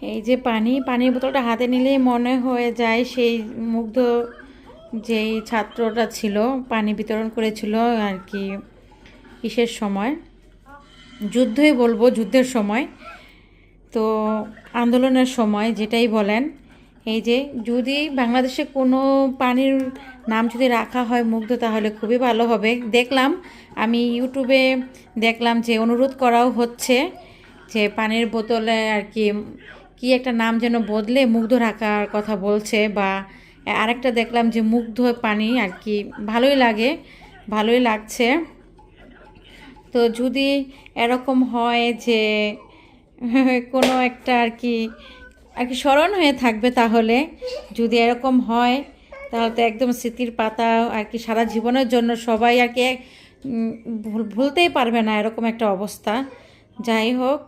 এই যে পানির বোতলটা হাতে নিলেই মনে হয়ে যায় সেই মুগ্ধ যেই ছাত্রটা ছিল, পানি বিতরণ করেছিল আর কি, কিসের সময়, যুদ্ধই বলবো, যুদ্ধের সময়, তো আন্দোলনের সময় যেটাই বলেন। এই যে যদি বাংলাদেশে কোনো পানির নাম যদি রাখা হয় মুগ্ধ, তাহলে খুবই ভালো হবে। দেখলাম, আমি ইউটিউবে দেখলাম যে অনুরোধ করাও হচ্ছে যে পানির বোতলে আর কি কি একটা নাম যেন বদলে মুগ্ধ রাখার কথা বলছে, বা আরেকটা দেখলাম যে মুগ্ধ পানি আর কি, ভালোই লাগে, ভালোই লাগছে। তো যদি এরকম হয় যে কোনো একটা আর কি স্মরণ হয়ে থাকবে, তাহলে যদি এরকম হয় তাহলে তো একদম স্মৃতির পাতা আর কি, সারা জীবনের জন্য সবাই আর কি ভুলতেই পারবে না এরকম একটা অবস্থা। যাই হোক,